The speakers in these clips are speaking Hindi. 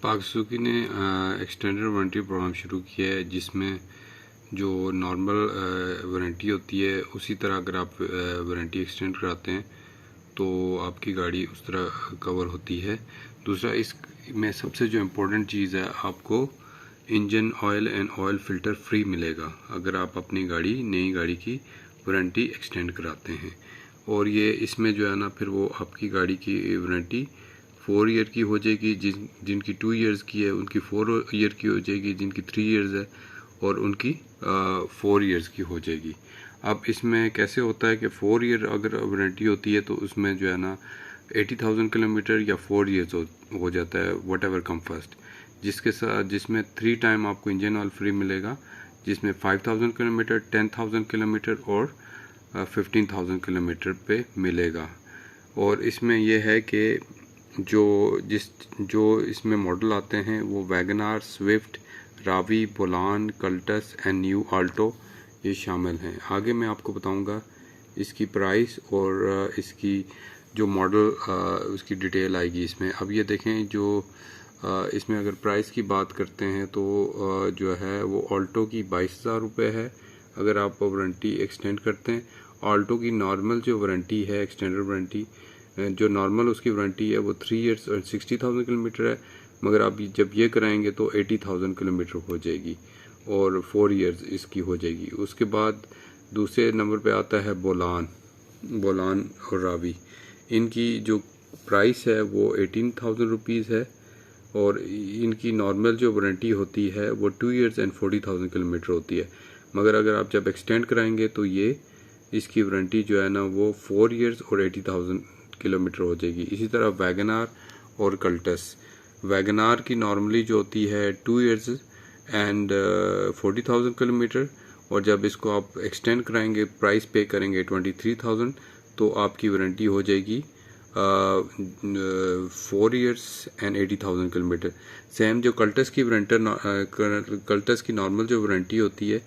पाक सुजुकी ने एक्सटेंडेड वारंटी प्रोग्राम शुरू किया है, जिसमें जो नॉर्मल वारंटी होती है उसी तरह अगर आप वारंटी एक्सटेंड कराते हैं तो आपकी गाड़ी उस तरह कवर होती है। दूसरा, इसमें सबसे जो इम्पोर्टेंट चीज़ है, आपको engine oil and oil filter free मिलेगा अगर आप अपनी नई गाड़ी की वारंटी एक्सटेंड कराते हैं। और ये इसमें जो है ना, फिर वो आपकी गाड़ी की वारंटी 4 ईयर की हो जाएगी। जिनकी 2 ईयर्स की है उनकी 4 ईयर की हो जाएगी, जिनकी 3 ईयर्स है और उनकी 4 ईयर्स की हो जाएगी। अब इसमें कैसे होता है कि 4 ईयर अगर वारंटी होती है तो उसमें जो है ना 80,000 किलोमीटर या 4 ईयर्स हो जाता है, वट एवर कम फर्स्ट, जिसमें 3 टाइम आपको इंजन ऑयल फ्री मिलेगा, जिसमें 5,000 किलोमीटर, 10,000 किलोमीटर और 15,000 किलोमीटर पे मिलेगा। और इसमें यह है कि जो इसमें मॉडल आते हैं वो Wagon R, Swift, Ravi, Bolan, Cultus and new Alto ये शामिल हैं। आगे मैं आपको बताऊंगा इसकी प्राइस और इसकी जो मॉडल उसकी डिटेल आएगी इसमें। अब ये देखें, जो इसमें अगर प्राइस की बात करते हैं तो जो है वो ऑल्टो की 22,000 रुपये है अगर आप वारंटी एक्सटेंड करते हैं। ऑल्टो की नॉर्मल जो वारंटी है, एक्सटेंडेड वारंटी, जो नॉर्मल उसकी वारंटी है वो 3 ईयर्स और 60,000 किलोमीटर है, मगर आप जब ये कराएंगे तो 80,000 किलोमीटर हो जाएगी और 4 ईयर्स इसकी हो जाएगी। उसके बाद दूसरे नंबर पे आता है बोलान और रावी। इनकी जो प्राइस है वो 18,000 रुपीज़ है और इनकी नॉर्मल जो वारंटी होती है वो 2 ईयर्स एंड 40,000 किलोमीटर होती है, मगर अगर आप जब एक्सटेंड कराएंगे तो ये इसकी वारंटी जो है ना वो 4 ईयर्स और 80,000 किलोमीटर हो जाएगी। इसी तरह वैगनार और कल्टस, वैगनार की नॉर्मली जो होती है 2 ईयर्स एंड 40,000 किलोमीटर, और जब इसको आप एक्सटेंड कराएंगे, प्राइस पे करेंगे 23,000, तो आपकी वारंटी हो जाएगी 4 ईयर्स एंड 80,000 किलोमीटर। सेम जो कल्टस की नॉर्मल जो वारंटी होती है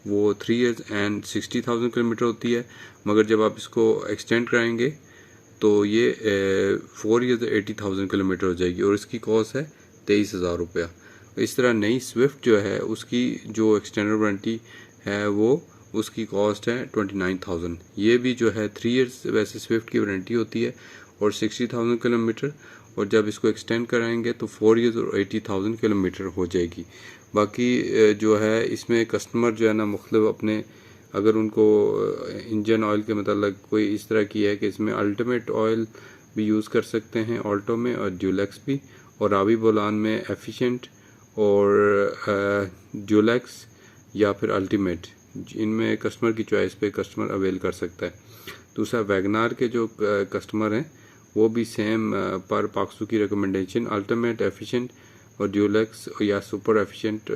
वो 3 ईयर्स एंड 60,000 किलोमीटर होती है, मगर जब आप इसको एक्सटेंड कराएंगे तो ये 4 ईयर्स 80,000 किलोमीटर हो जाएगी और इसकी कॉस्ट है 23,000 रुपया। इस तरह नई स्विफ्ट जो है उसकी जो एक्सटेंडेड वारंटी है वो उसकी कॉस्ट है 29,000। ये भी जो है 3 ईयर्स वैसे स्विफ्ट की वारंटी होती है और 60,000 किलोमीटर, और जब इसको एक्सटेंड कराएंगे तो 4 ईयर्स और 80,000 किलोमीटर हो जाएगी। बाकी जो है इसमें कस्टमर जो है ना मुख्तलिफ अपने, अगर उनको इंजन ऑयल के मतलब कोई इस तरह की है कि इसमें अल्टीमेट ऑयल भी यूज़ कर सकते हैं ऑल्टो में, और ड्यूलेक्स भी, और रावी बोलान में एफिशिएंट और ड्यूलेक्स या फिर अल्टीमेट, इनमें कस्टमर की चॉइस पे कस्टमर अवेल कर सकता है। दूसरा, वैगनार के जो कस्टमर हैं वो भी सेम पर पाक सुजुकी की रिकमेंडेशन अल्टीमेट, एफिशिएंट और ड्यूलेक्स या सुपर एफिशिएंट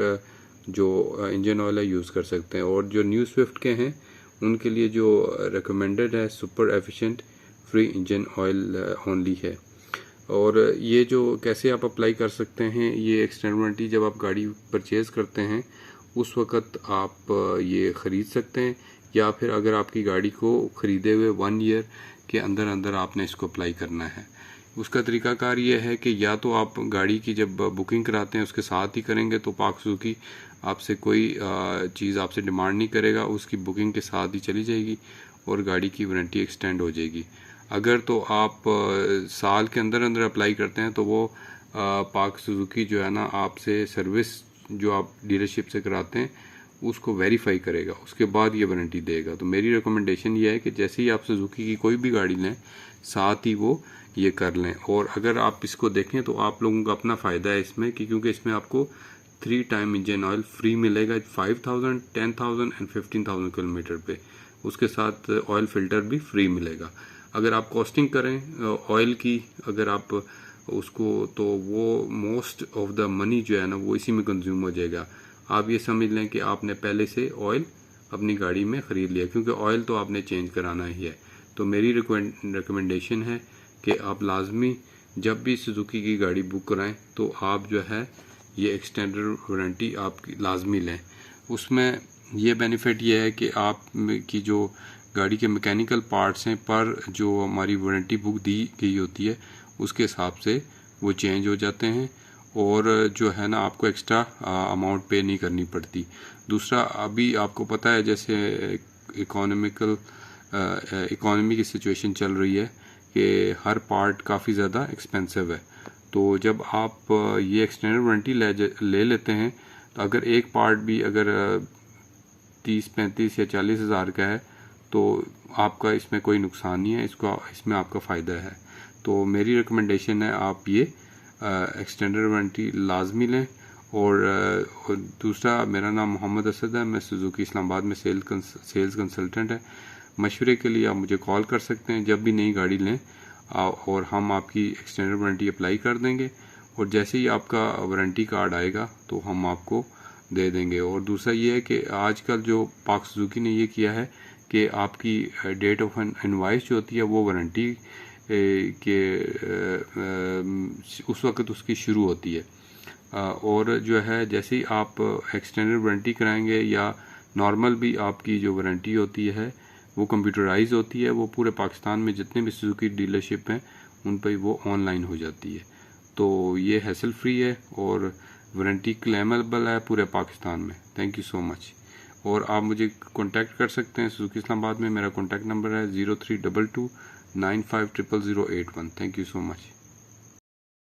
जो इंजन ऑयल है यूज़ कर सकते हैं। और जो न्यू स्विफ्ट के हैं उनके लिए जो रिकमेंडेड है super efficient free engine oil only है। और ये जो कैसे आप अप्लाई कर सकते हैं, ये एक्सटेंडेड वारंटी जब आप गाड़ी परचेज़ करते हैं उस वक़्त आप ये ख़रीद सकते हैं, या फिर अगर आपकी गाड़ी को ख़रीदे हुए 1 ईयर के अंदर अंदर आपने इसको अप्लाई करना है। उसका तरीकाकार ये है कि या तो आप गाड़ी की जब बुकिंग कराते हैं उसके साथ ही करेंगे तो पाक सुजुकी आपसे कोई चीज़ आपसे डिमांड नहीं करेगा, उसकी बुकिंग के साथ ही चली जाएगी और गाड़ी की वारंटी एक्सटेंड हो जाएगी। अगर तो आप साल के अंदर अंदर अप्लाई करते हैं तो वो पाक सुजुकी जो है ना आपसे सर्विस जो आप डीलरशिप से कराते हैं उसको वेरीफाई करेगा, उसके बाद ये वारंटी देगा। तो मेरी रिकमेंडेशन ये है कि जैसे ही आप सुजुकी की कोई भी गाड़ी लें साथ ही वो ये कर लें। और अगर आप इसको देखें तो आप लोगों का अपना फ़ायदा है इसमें क्योंकि इसमें आपको 3 टाइम इंजन ऑयल फ्री मिलेगा 5,000, 10,000 एंड 15,000 किलोमीटर पे। उसके साथ ऑयल फ़िल्टर भी फ्री मिलेगा। अगर आप कॉस्टिंग करें ऑयल की, अगर आप उसको, तो वो मोस्ट ऑफ द मनी जो है ना वो इसी में कंज्यूम हो जाएगा। आप ये समझ लें कि आपने पहले से ऑयल अपनी गाड़ी में ख़रीद लिया, क्योंकि ऑयल तो आपने चेंज कराना ही है। तो मेरी रिकमेंडेशन है कि आप लाजमी जब भी सुजुकी की गाड़ी बुक कराएं तो आप जो है ये एक्सटेंडेड वारंटी आपकी लाजमी लें। उसमें ये बेनिफिट ये है कि आप की जो गाड़ी के मैकेनिकल पार्ट्स हैं पर जो हमारी वारंटी बुक दी गई होती है उसके हिसाब से वो चेंज हो जाते हैं और जो है ना आपको एक्स्ट्रा अमाउंट पे नहीं करनी पड़ती। दूसरा, अभी आपको पता है जैसे इकोनॉमी की सिचुएशन चल रही है कि हर पार्ट काफ़ी ज़्यादा एक्सपेंसिव है। तो जब आप ये एक्सटेंडेड वारंटी ले लेते हैं तो अगर एक पार्ट भी अगर 30-35 या 40 हज़ार का है तो आपका इसमें कोई नुकसान नहीं है, इसमें आपका फ़ायदा है। तो मेरी रिकमेंडेशन है आप ये एक्सटेंडेड वारंटी लाजमी लें। और दूसरा, मेरा नाम मोहम्मद असद है, मैं सुजुकी इस्लामाबाद में सेल्स कंसल्टेंट है। मशवरे के लिए आप मुझे कॉल कर सकते हैं जब भी नई गाड़ी लें, और हम आपकी एक्सटेंडेड वारंटी अप्लाई कर देंगे। और जैसे ही आपका वारंटी कार्ड आएगा तो हम आपको दे देंगे। और दूसरा ये है कि आजकल जो पाक सुजुकी ने ये किया है कि आपकी डेट ऑफ इनवॉइस जो होती है वो वारंटी के उस वक्त उसकी शुरू होती है। और जो है जैसे ही आप एक्सटेंडेड वारंटी कराएंगे या नॉर्मल भी आपकी जो वारंटी होती है वो कंप्यूटराइज होती है, वो पूरे पाकिस्तान में जितने भी सुजुकी डीलरशिप हैं उन पर वो ऑनलाइन हो जाती है। तो ये हैसल फ्री है और वारंटी क्लेमेबल है पूरे पाकिस्तान में। Thank you so much. और आप मुझे कांटेक्ट कर सकते हैं सुजुकी इस्लामाबाद में। मेरा कांटेक्ट नंबर है 0322950081। Thank you so much.